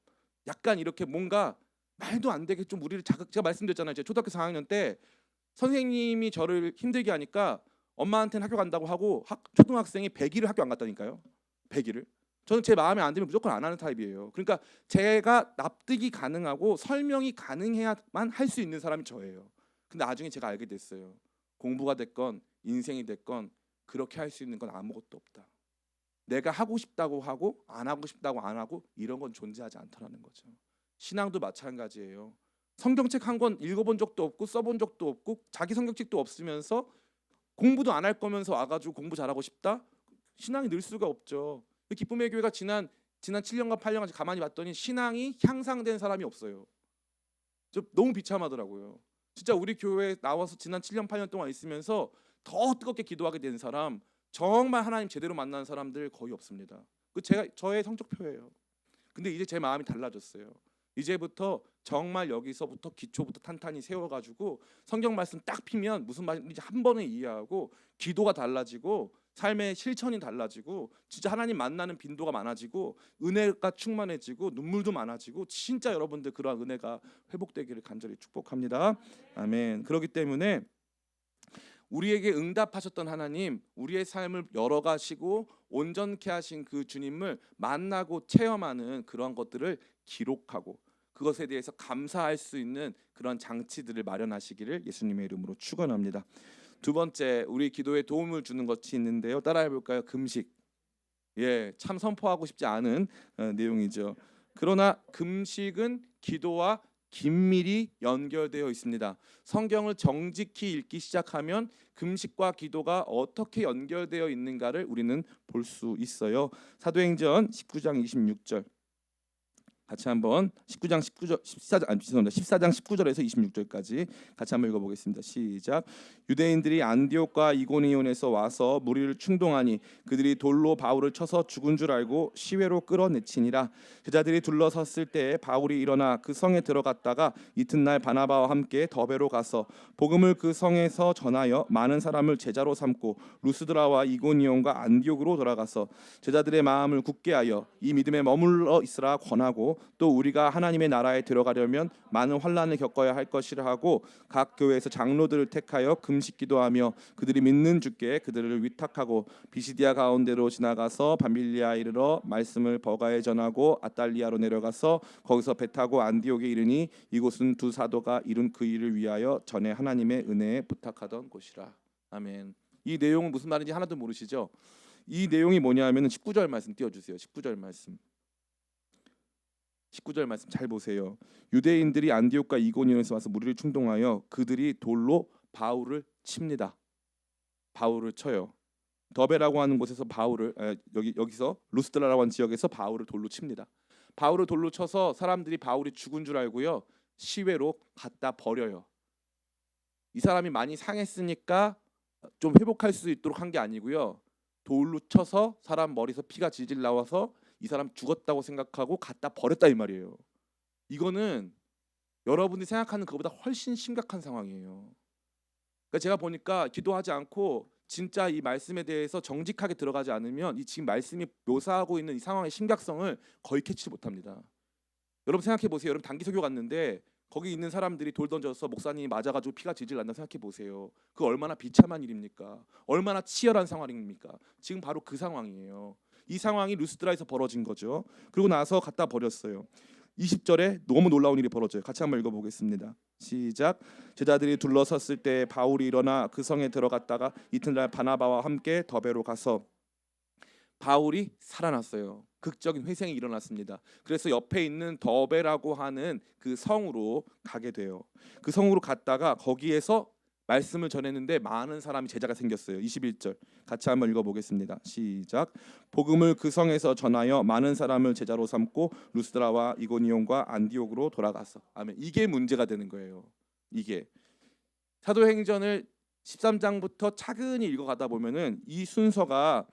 약간 이렇게 뭔가 말도 안 되게 좀 우리를 제가 말씀드렸잖아요. 제가 초등학교 4학년 때 선생님이 저를 힘들게 하니까 엄마한테는 학교 간다고 하고 초등학생이 100일을 학교 안 갔다니까요. 100일을. 저는 제 마음에 안 들면 무조건 안 하는 타입이에요. 그러니까 제가 납득이 가능하고 설명이 가능해야만 할 수 있는 사람이 저예요. 근데 나중에 제가 알게 됐어요. 공부가 됐건 인생이 됐건 그렇게 할 수 있는 건 아무것도 없다. 내가 하고 싶다고 하고 안 하고 싶다고 안 하고 이런 건 존재하지 않다라는 거죠. 신앙도 마찬가지예요. 성경책 한 권 읽어본 적도 없고 써본 적도 없고 자기 성경책도 없으면서 공부도 안 할 거면서 와가지고 공부 잘하고 싶다? 신앙이 늘 수가 없죠. 기쁨의 교회가 지난 7년간 8년간 가만히 봤더니 신앙이 향상된 사람이 없어요. 저 너무 비참하더라고요. 진짜 우리 교회에 나와서 지난 7년 8년 동안 있으면서 더 뜨겁게 기도하게 된 사람, 정말 하나님 제대로 만난 사람들 거의 없습니다. 그 저의 성적표예요. 근데 이제 제 마음이 달라졌어요. 이제부터 정말 여기서부터 기초부터 탄탄히 세워가지고 성경 말씀 딱 피면 무슨 말인지 한 번에 이해하고 기도가 달라지고 삶의 실천이 달라지고 진짜 하나님 만나는 빈도가 많아지고 은혜가 충만해지고 눈물도 많아지고 진짜 여러분들 그러한 은혜가 회복되기를 간절히 축복합니다. 아멘. 그렇기 때문에 우리에게 응답하셨던 하나님, 우리의 삶을 열어가시고 온전케 하신 그 주님을 만나고 체험하는 그런 것들을 기록하고 그것에 대해서 감사할 수 있는 그런 장치들을 마련하시기를 예수님의 이름으로 축원합니다. 두 번째, 우리 기도에 도움을 주는 것이 있는데요. 따라해 볼까요? 금식. 참 선포하고 싶지 않은 내용이죠. 그러나 금식은 기도와 긴밀히 연결되어 있습니다. 성경을 정직히 읽기 시작하면 금식과 기도가 어떻게 연결되어 있는가를 우리는 볼 수 있어요. 사도행전 19장 26절 같이 한번 14장 19절에서 26절까지 같이 한번 읽어보겠습니다. 시작. 유대인들이 안디옥과 이고니온에서 와서 무리를 충동하니 그들이 돌로 바울을 쳐서 죽은 줄 알고 시외로 끌어내치니라. 제자들이 둘러섰을 때 바울이 일어나 그 성에 들어갔다가 이튿날 바나바와 함께 더베로 가서 복음을 그 성에서 전하여 많은 사람을 제자로 삼고 루스드라와 이고니온과 안디옥으로 돌아가서 제자들의 마음을 굳게 하여 이 믿음에 머물러 있으라 권하고 또 우리가 하나님의 나라에 들어가려면 많은 환난을 겪어야 할 것이라 하고 각 교회에서 장로들을 택하여 금식 기도하며 그들이 믿는 주께 그들을 위탁하고 비시디아 가운데로 지나가서 밤빌리아에 이르러 말씀을 버가에 전하고 아달리아로 내려가서 거기서 배 타고 안디옥에 이르니 이곳은 두 사도가 이룬 그 일을 위하여 전에 하나님의 은혜에 부탁하던 곳이라. 아멘. 이 내용은 무슨 말인지 하나도 모르시죠? 이 내용이 뭐냐면은 19절 말씀 띄워주세요. 19절 말씀. 19절 말씀 잘 보세요. 유대인들이 안디옥과 이고니온에서 와서 무리를 충동하여 그들이 돌로 바울을 칩니다. 바울을 쳐요. 더베라고 하는 곳에서 바울을 여기서 루스드라라고 하는 지역에서 바울을 돌로 칩니다. 바울을 돌로 쳐서 사람들이 바울이 죽은 줄 알고요. 시외로 갖다 버려요. 이 사람이 많이 상했으니까 좀 회복할 수 있도록 한 게 아니고요. 돌로 쳐서 사람 머리에서 피가 질질 나와서 이 사람 죽었다고 생각하고 갖다 버렸다 이 말이에요. 이거는 여러분이 생각하는 것보다 훨씬 심각한 상황이에요. 그러니까 제가 보니까 기도하지 않고 진짜 이 말씀에 대해서 정직하게 들어가지 않으면 이 지금 말씀이 묘사하고 있는 이 상황의 심각성을 거의 캐치 못합니다. 여러분 생각해 보세요. 여러분 단기 설교 갔는데 거기 있는 사람들이 돌 던져서 목사님이 맞아가지고 피가 질질 난다 생각해 보세요. 그 얼마나 비참한 일입니까? 얼마나 치열한 상황입니까? 지금 바로 그 상황이에요. 이 상황이 루스드라에서 벌어진 거죠. 그리고 나서 갖다 버렸어요. 20절에 너무 놀라운 일이 벌어져요. 같이 한번 읽어보겠습니다. 시작. 제자들이 둘러섰을 때 바울이 일어나 그 성에 들어갔다가 이튿날 바나바와 함께 더베로 가서 바울이 살아났어요. 극적인 회생이 일어났습니다. 그래서 옆에 있는 더베라고 하는 그 성으로 가게 돼요. 그 성으로 갔다가 거기에서 말씀을 전했는데 많은 사람이 제자가 생겼어요. 21절 같이 한번 읽어보겠습니다. 시작. 복음을 그 성에서 전하여 많은 사람을 제자로 삼고 루스드라와 이고니온과 안디옥으로 돌아갔어. 아멘. 이게 문제가 되는 거예요. 이게 사도행전을 13장부터 차근히 읽어가다 보면은 이 순서가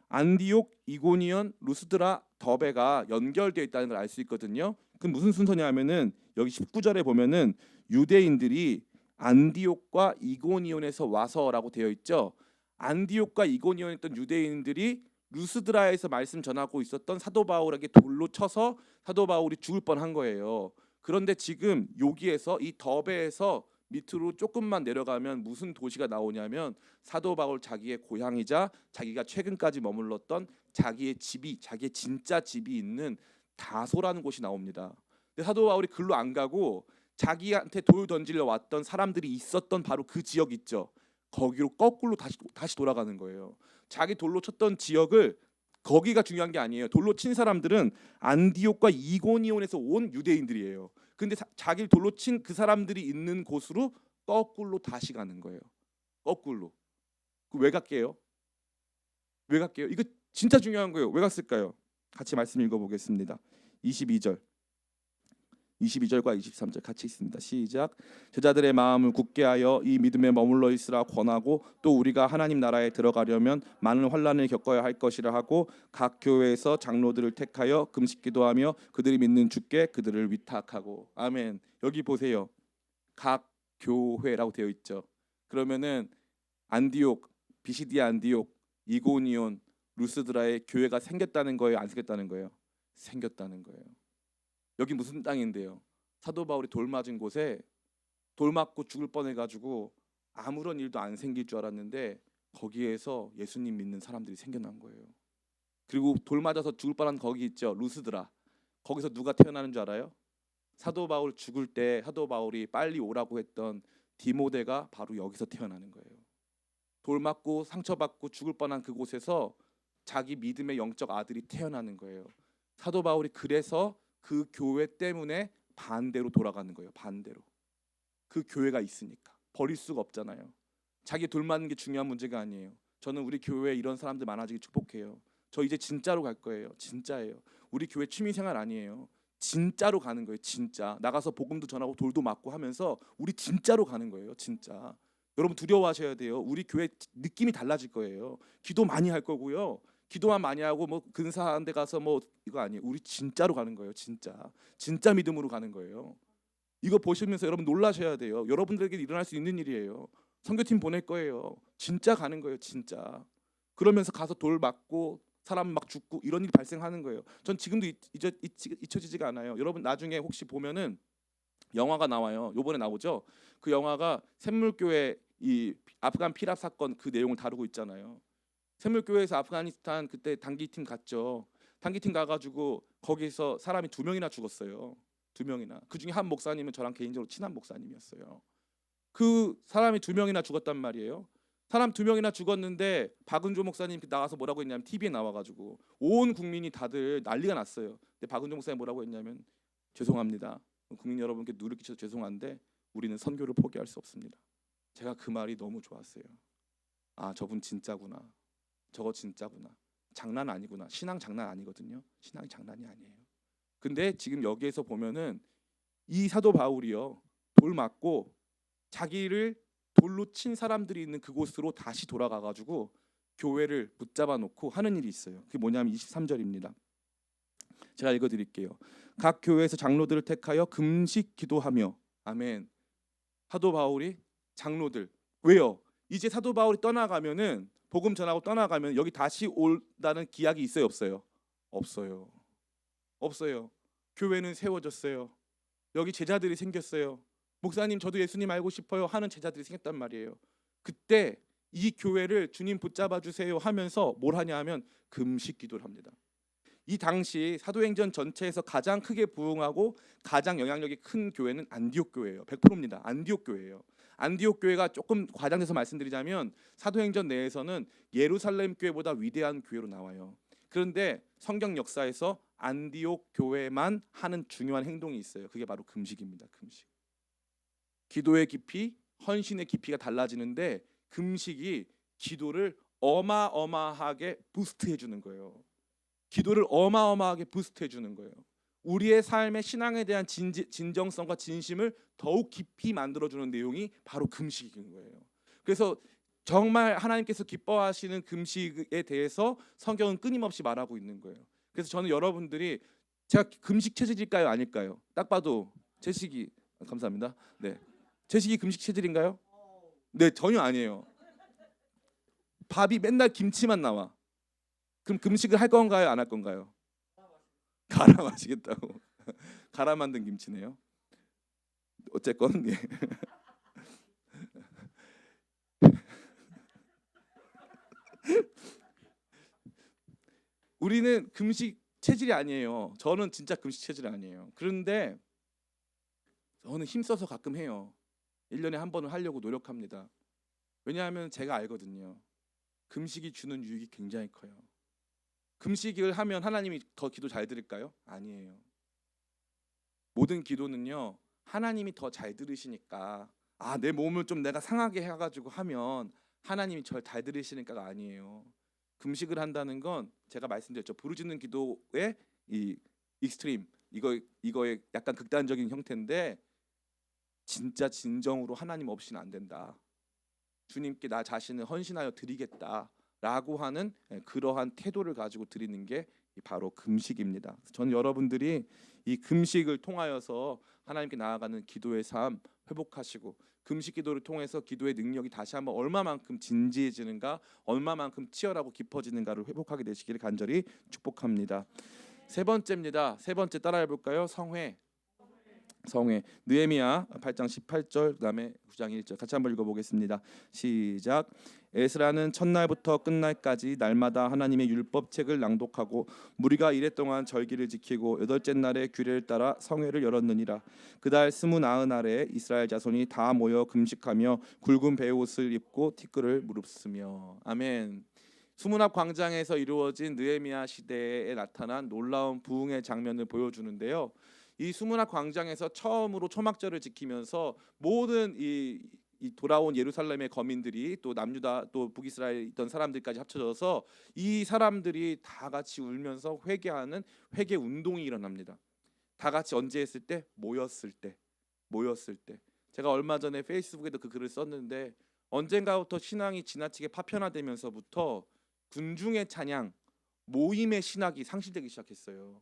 안디옥, 이고니온, 루스드라, 더베가 연결되어 있다는 걸 알 수 있거든요. 그 무슨 순서냐면은 여기 19절에 보면은 유대인들이 안디옥과 이고니온에서 와서라고 되어 있죠. 안디옥과 이고니온에 있던 유대인들이 루스드라에서 말씀 전하고 있었던 사도 바울에게 돌로 쳐서 사도 바울이 죽을 뻔한 거예요. 그런데 지금 여기에서 이 더베에서 밑으로 조금만 내려가면 무슨 도시가 나오냐면 사도 바울 자기의 고향이자 자기가 최근까지 머물렀던 자기의 집이, 자기의 진짜 집이 있는 다소라는 곳이 나옵니다. 근데 사도 바울이 글로 안 가고 자기한테 돌 던지려 왔던 사람들이 있었던 바로 그 지역 있죠. 거기로 거꾸로 다시 돌아가는 거예요. 자기 돌로 쳤던 지역을, 거기가 중요한 게 아니에요. 돌로 친 사람들은 안디옥과 이고니온에서 온 유대인들이에요. 근데 자기를 돌로 친 그 사람들이 있는 곳으로 거꾸로 다시 가는 거예요. 거꾸로. 왜 갈게요? 왜 갈게요? 이거 진짜 중요한 거예요. 왜 갔을까요? 같이 말씀 읽어보겠습니다. 22절과 23절 같이 있습니다. 시작. 제자들의 마음을 굳게 하여 이 믿음에 머물러 있으라 권하고 또 우리가 하나님 나라에 들어가려면 많은 환난을 겪어야 할 것이라 하고 각 교회에서 장로들을 택하여 금식 기도하며 그들이 믿는 주께 그들을 위탁하고. 아멘. 여기 보세요. 각 교회라고 되어 있죠. 그러면은 안디옥, 비시디아 안디옥, 이고니온, 루스드라에 교회가 생겼다는 거예요? 안 생겼다는 거예요? 생겼다는 거예요. 여기 무슨 땅인데요? 사도 바울이 돌 맞은 곳에 돌 맞고 죽을 뻔해가지고 아무런 일도 안 생길 줄 알았는데 거기에서 예수님 믿는 사람들이 생겨난 거예요. 그리고 돌 맞아서 죽을 뻔한 거기 있죠, 루스드라. 거기서 누가 태어나는 줄 알아요? 사도 바울 죽을 때 사도 바울이 빨리 오라고 했던 디모데가 바로 여기서 태어나는 거예요. 돌 맞고 상처받고 죽을 뻔한 그곳에서 자기 믿음의 영적 아들이 태어나는 거예요. 사도 바울이 그래서 그 교회 때문에 반대로 돌아가는 거예요. 반대로. 그 교회가 있으니까 버릴 수가 없잖아요. 자기 돌 맞는 게 중요한 문제가 아니에요. 저는 우리 교회에 이런 사람들 많아지기 축복해요. 저 이제 진짜로 갈 거예요. 진짜예요. 우리 교회 취미생활 아니에요. 진짜로 가는 거예요. 진짜. 나가서 복음도 전하고 돌도 맞고 하면서 우리 진짜로 가는 거예요. 진짜. 여러분 두려워하셔야 돼요. 우리 교회 느낌이 달라질 거예요. 기도 많이 할 거고요. 기도만 많이 하고 뭐 근사한 데 가서 뭐 이거 아니에요. 우리 진짜로 가는 거예요. 진짜 믿음으로 가는 거예요. 이거 보시면서 여러분 놀라셔야 돼요. 여러분들에게 일어날 수 있는 일이에요. 선교팀 보낼 거예요. 진짜 가는 거예요. 진짜. 그러면서 가서 돌 맞고 사람 막 죽고 이런 일이 발생하는 거예요. 전 지금도 잊혀지지가 않아요. 여러분 나중에 혹시 보면은 영화가 나와요. 요번에 나오죠. 그 영화가 샘물교회 이 아프간 피랍 사건 그 내용을 다루고 있잖아요. 샘물교회에서 아프가니스탄 그때 단기팀 갔죠. 단기팀 가가지고 거기서 사람이 2명이나 죽었어요. 2명이나. 그 중에 한 목사님은 저랑 개인적으로 친한 목사님이었어요. 그 사람이 2명이나 죽었단 말이에요. 사람 2명이나 죽었는데 박은조 목사님 나와서 뭐라고 했냐면 TV에 나와가지고 온 국민이 다들 난리가 났어요. 근데 박은조 목사님 뭐라고 했냐면 죄송합니다. 국민 여러분께 누를 끼쳐서 죄송한데 우리는 선교를 포기할 수 없습니다. 제가 그 말이 너무 좋았어요. 아, 저분 진짜구나. 저거 진짜구나. 장난 아니구나. 신앙 장난 아니거든요. 신앙이 장난이 아니에요. 근데 지금 여기에서 보면은 이 사도 바울이요, 돌 맞고 자기를 돌로 친 사람들이 있는 그곳으로 다시 돌아가가지고 교회를 붙잡아 놓고 하는 일이 있어요. 그게 뭐냐면 23절입니다. 제가 읽어드릴게요. 각 교회에서 장로들을 택하여 금식 기도하며. 아멘. 사도 바울이 장로들. 왜요? 이제 사도 바울이 떠나가면은 복음 전하고 떠나가면 여기 다시 온다는 기약이 있어요, 없어요? 없어요. 없어요. 교회는 세워졌어요. 여기 제자들이 생겼어요. 목사님 저도 예수님 알고 싶어요 하는 제자들이 생겼단 말이에요. 그때 이 교회를 주님 붙잡아 주세요 하면서 뭘 하냐 하면 금식 기도를 합니다. 이 당시 사도행전 전체에서 가장 크게 부흥하고 가장 영향력이 큰 교회는 안디옥 교회예요. 100%입니다. 안디옥 교회예요. 안디옥 교회가 조금 과장해서 말씀드리자면 사도행전 내에서는 예루살렘 교회보다 위대한 교회로 나와요. 그런데 성경 역사에서 안디옥 교회만 하는 중요한 행동이 있어요. 그게 바로 금식입니다. 금식. 기도의 깊이, 헌신의 깊이가 달라지는데 금식이 기도를 어마어마하게 부스트해 주는 거예요. 기도를 어마어마하게 부스트해 주는 거예요. 우리의 삶의 신앙에 대한 진정성과 진심을 더욱 깊이 만들어주는 내용이 바로 금식인 거예요. 그래서 정말 하나님께서 기뻐하시는 금식에 대해서 성경은 끊임없이 말하고 있는 거예요. 그래서 저는 여러분들이 제가 금식 체질일까요? 아닐까요? 딱 봐도 제식이 감사합니다. 네, 제식이 금식 체질인가요? 네, 전혀 아니에요. 밥이 맨날 김치만 나와. 그럼 금식을 할 건가요, 안 할 건가요? 갈아 마시겠다고. 갈아 만든 김치네요. 어쨌건 예. 우리는 금식 체질이 아니에요. 저는 진짜 금식 체질이 아니에요. 그런데 저는 힘써서 가끔 해요. 1년에 한 번은 하려고 노력합니다. 왜냐하면 제가 알거든요. 금식이 주는 유익이 굉장히 커요. 금식을 하면 하나님이 더 기도 잘 들을까요? 아니에요. 모든 기도는요, 하나님이 더 잘 들으시니까, 내 몸을 좀 내가 상하게 해가지고 하면 하나님이 절 잘 들으시니까가 아니에요. 금식을 한다는 건 제가 말씀드렸죠. 부르짖는 기도의 이 익스트림, 이거의 약간 극단적인 형태인데, 진짜 진정으로 하나님 없이는 안 된다. 주님께 나 자신을 헌신하여 드리겠다라고 하는 그러한 태도를 가지고 드리는 게 바로 금식입니다. 저는 여러분들이 이 금식을 통하여서 하나님께 나아가는 기도의 삶 회복하시고, 금식 기도를 통해서 기도의 능력이 다시 한번 얼마만큼 진지해지는가, 얼마만큼 치열하고 깊어지는가를 회복하게 되시기를 간절히 축복합니다. 세 번째입니다. 세 번째 따라해 볼까요? 성회. 느헤미야 8장 18절 그다음에 9장 1절 같이 한번 읽어보겠습니다. 시작. 에스라는 첫날부터 끝날까지 날마다 하나님의 율법책을 낭독하고 무리가 이래 동안 절기를 지키고 여덟째 날에 규례를 따라 성회를 열었느니라. 그달 29날에 이스라엘 자손이 다 모여 금식하며 굵은 베옷을 입고 티끌을 무릅쓰며. 아멘. 수문앞 광장에서 이루어진 느헤미야 시대에 나타난 놀라운 부흥의 장면을 보여주는데요. 이 수문학 광장에서 처음으로 초막절을 지키면서 모든 이 돌아온 예루살렘의 거민들이 또 남유다 또 북이스라엘에 있던 사람들까지 합쳐져서 이 사람들이 다 같이 울면서 회개하는 회개 운동이 일어납니다. 다 같이 언제 했을 때? 모였을 때. 제가 얼마 전에 페이스북에도 그 글을 썼는데, 언젠가부터 신앙이 지나치게 파편화되면서부터 군중의 찬양, 모임의 신학이 상실되기 시작했어요.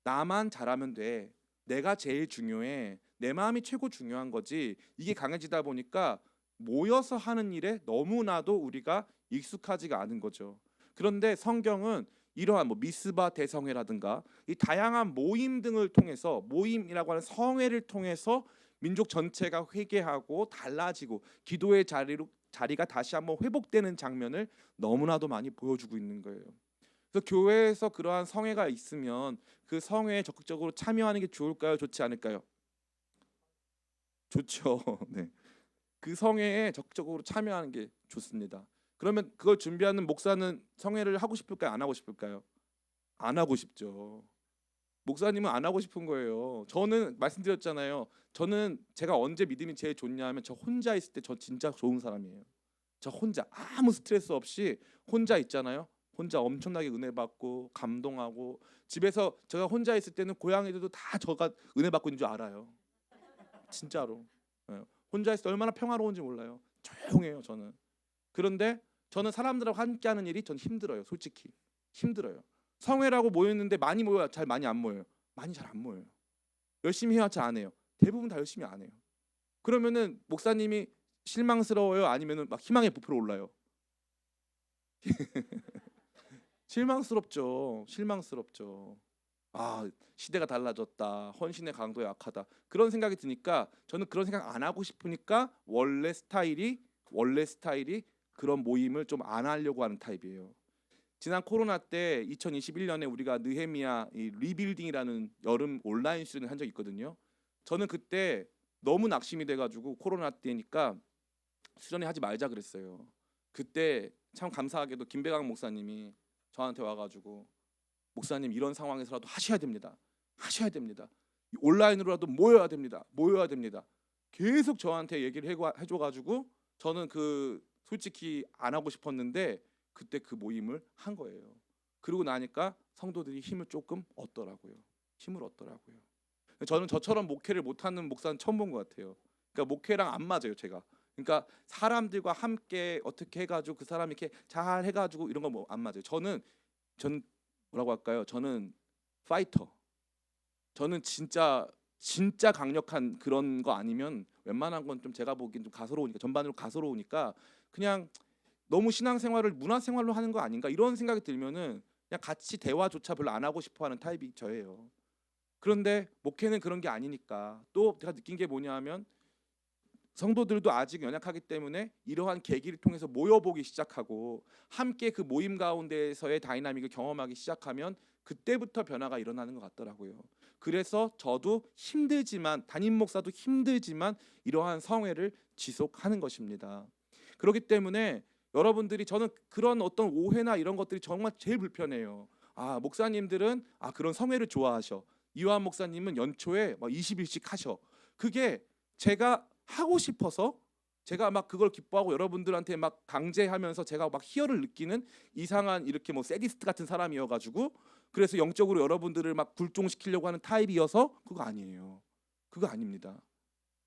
나만 잘하면 돼. 내가 제일 중요해. 내 마음이 최고 중요한 거지. 이게 강해지다 보니까 모여서 하는 일에 너무나도 우리가 익숙하지가 않은 거죠. 그런데 성경은 이러한 미스바 대성회라든가 이 다양한 모임 등을 통해서, 모임이라고 하는 성회를 통해서 민족 전체가 회개하고 달라지고 기도의 자리가 다시 한번 회복되는 장면을 너무나도 많이 보여주고 있는 거예요. 그래서 교회에서 그러한 성회가 있으면 그 성회에 적극적으로 참여하는 게 좋을까요? 좋지 않을까요? 좋죠. 네. 그 성회에 적극적으로 참여하는 게 좋습니다. 그러면 그걸 준비하는 목사는 성회를 하고 싶을까요? 안 하고 싶을까요? 안 하고 싶죠. 목사님은 안 하고 싶은 거예요. 저는 말씀드렸잖아요. 저는 제가 언제 믿음이 제일 좋냐면 저 혼자 있을 때 저 진짜 좋은 사람이에요. 저 혼자 아무 스트레스 없이 혼자 있잖아요. 혼자 엄청나게 은혜 받고 감동하고, 집에서 제가 혼자 있을 때는 고양이들도 다 저가 은혜 받고 있는 줄 알아요. 진짜로. 예. 혼자 있을 때 얼마나 평화로운지 몰라요. 조용해요 저는. 그런데 저는 사람들하고 함께하는 일이 전 힘들어요. 솔직히 힘들어요. 성회라고 모였는데 많이 모여요? 잘 많이 안 모여요? 많이 잘 안 모여요. 열심히 해야 잘 안 해요. 대부분 다 열심히 안 해요. 그러면은 목사님이 실망스러워요? 아니면은 막 희망의 부풀어 올라요? 실망스럽죠. 시대가 달라졌다. 헌신의 강도에 약하다. 그런 생각이 드니까 저는 그런 생각 안 하고 싶으니까 원래 스타일이 그런 모임을 좀 안 하려고 하는 타입이에요. 지난 코로나 때 2021년에 우리가 느헤미야 이 리빌딩이라는 여름 온라인 수련을 한 적이 있거든요. 저는 그때 너무 낙심이 돼가지고 코로나 때니까 수련회 하지 말자 그랬어요. 그때 참 감사하게도 김배강 목사님이 저한테 와가지고, 목사님 이런 상황에서라도 하셔야 됩니다. 온라인으로라도 모여야 됩니다. 계속 저한테 얘기를 해줘가지고 저는 솔직히 안 하고 싶었는데 그때 그 모임을 한 거예요. 그러고 나니까 성도들이 힘을 조금 얻더라고요. 저는 저처럼 목회를 못하는 목사는 처음 본 것 같아요. 그러니까 목회랑 안 맞아요 제가. 그러니까 사람들과 함께 어떻게 해가지고 그 사람이 이렇게 잘 해가지고 이런 거 안 맞아요. 저는 뭐라고 할까요? 저는 파이터. 저는 진짜 강력한 그런 거 아니면 웬만한 건 좀 제가 보기엔 좀 가소로우니까, 전반으로 가소로우니까 그냥 너무 신앙생활을 문화생활로 하는 거 아닌가 이런 생각이 들면은 그냥 같이 대화조차 별로 안 하고 싶어하는 타입이 저예요. 그런데 목회는 그런 게 아니니까 또 제가 느낀 게 뭐냐하면 성도들도 아직 연약하기 때문에 이러한 계기를 통해서 모여보기 시작하고 함께 그 모임 가운데에서의 다이나믹을 경험하기 시작하면 그때부터 변화가 일어나는 것 같더라고요. 그래서 저도 힘들지만 담임 목사도 힘들지만 이러한 성회를 지속하는 것입니다. 그렇기 때문에 여러분들이 저는 그런 어떤 오해나 이런 것들이 정말 제일 불편해요. 아, 목사님들은 그런 성회를 좋아하셔. 이완 목사님은 연초에 막 20일씩 하셔. 그게 제가 하고 싶어서 제가 막 그걸 기뻐하고 여러분들한테 막 강제하면서 제가 막 희열을 느끼는 이상한 이렇게 뭐 세디스트 같은 사람이어가지고 그래서 영적으로 여러분들을 막 굴종시키려고 하는 타입이어서 그거 아니에요. 그거 아닙니다.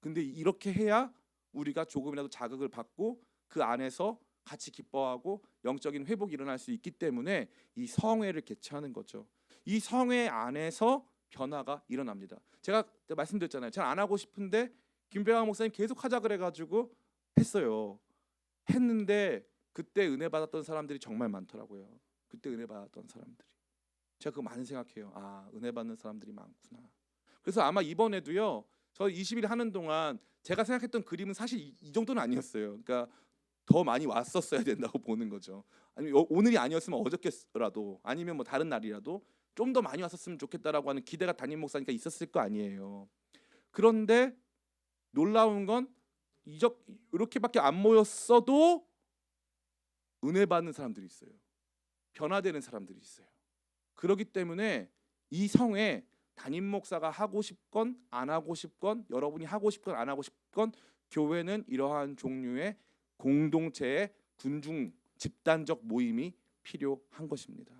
근데 이렇게 해야 우리가 조금이라도 자극을 받고 그 안에서 같이 기뻐하고 영적인 회복이 일어날 수 있기 때문에 이 성회를 개최하는 거죠. 이 성회 안에서 변화가 일어납니다. 제가 말씀드렸잖아요. 잘 안 하고 싶은데 김배왕 목사님 계속 하자 그래가지고 했어요. 했는데 그때 은혜 받았던 사람들이 정말 많더라고요. 그때 은혜 받았던 사람들이. 제가 그거 많이 생각해요. 은혜 받는 사람들이 많구나. 그래서 아마 이번에도요. 저 20일 하는 동안 제가 생각했던 그림은 사실 이 정도는 아니었어요. 그러니까 더 많이 왔었어야 된다고 보는 거죠. 아니면 오늘이 아니었으면 어저께라도 아니면 뭐 다른 날이라도 좀 더 많이 왔었으면 좋겠다라고 하는 기대가 담임 목사니까 있었을 거 아니에요. 그런데 놀라운 건 이렇게밖에 안 모였어도 은혜 받는 사람들이 있어요. 변화되는 사람들이 있어요. 그렇기 때문에 이 성에 담임 목사가 하고 싶건 안 하고 싶건 여러분이 하고 싶건 안 하고 싶건 교회는 이러한 종류의 공동체의 군중 집단적 모임이 필요한 것입니다.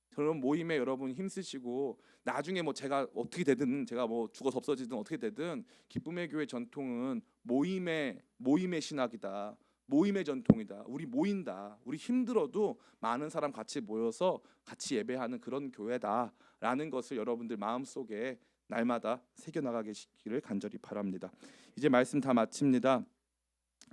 그런 모임에 여러분 힘쓰시고 나중에 뭐 제가 어떻게 되든 제가 뭐 죽어서 없어지든 어떻게 되든 기쁨의 교회 전통은 모임의 신학이다. 모임의 전통이다. 우리 모인다. 우리 힘들어도 많은 사람 같이 모여서 같이 예배하는 그런 교회다라는 것을 여러분들 마음속에 날마다 새겨 나가시기를 간절히 바랍니다. 이제 말씀 다 마칩니다.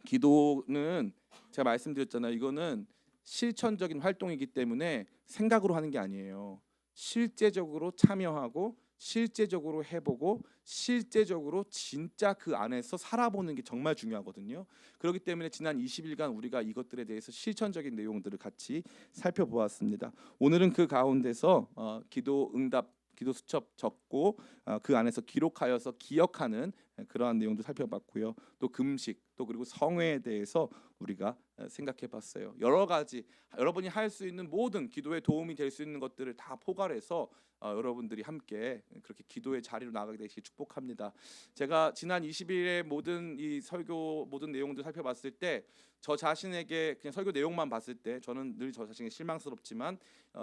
기도는 제가 말씀드렸잖아요. 이거는 실천적인 활동이기 때문에 생각으로 하는 게 아니에요. 실제적으로 참여하고 실제적으로 해보고 실제적으로 진짜 그 안에서 살아보는 게 정말 중요하거든요. 그렇기 때문에 지난 20일간 우리가 이것들에 대해서 실천적인 내용들을 같이 살펴보았습니다. 오늘은 그 가운데서 기도 응답 기도 수첩 적고 그 안에서 기록하여서 기억하는 그러한 내용도 살펴봤고요. 또 금식 또 그리고 성회에 대해서 우리가 생각해봤어요. 여러 가지 여러분이 할 수 있는 모든 기도에 도움이 될 수 있는 것들을 다 포괄해서 여러분들이 함께 그렇게 기도의 자리로 나가게 되시길 축복합니다. 제가 지난 20일의 모든 이 설교 모든 내용들 살펴봤을 때 저 자신에게 그냥 설교 내용만 봤을 때 저는 늘 저 자신이 실망스럽지만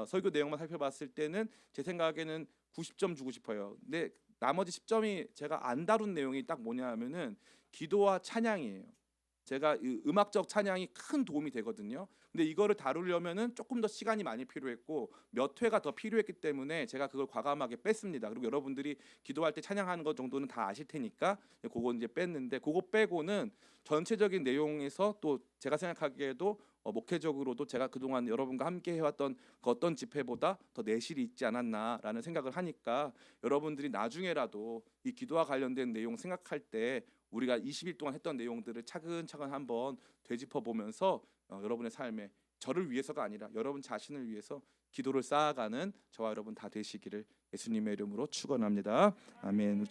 설교 내용만 살펴봤을 때는 제 생각에는 90점 주고 싶어요. 근데 나머지 10점이 제가 안 다룬 내용이 딱 뭐냐 하면은 기도와 찬양이에요. 제가 음악적 찬양이 큰 도움이 되거든요. 근데 이거를 다루려면은 조금 더 시간이 많이 필요했고 몇 회가 더 필요했기 때문에 제가 그걸 과감하게 뺐습니다. 그리고 여러분들이 기도할 때 찬양하는 것 정도는 다 아실 테니까 그거 이제 뺐는데 그거 빼고는 전체적인 내용에서 또 제가 생각하기에도 목회적으로도 제가 그동안 여러분과 함께 해왔던 그 어떤 집회보다 더 내실이 있지 않았나라는 생각을 하니까 여러분들이 나중에라도 이 기도와 관련된 내용 생각할 때 우리가 20일 동안 했던 내용들을 차근차근 한번 되짚어 보면서 여러분의 삶에 저를 위해서가 아니라 여러분 자신을 위해서 기도를 쌓아가는 저와 여러분 다 되시기를 예수님의 이름으로 축원합니다. 아멘.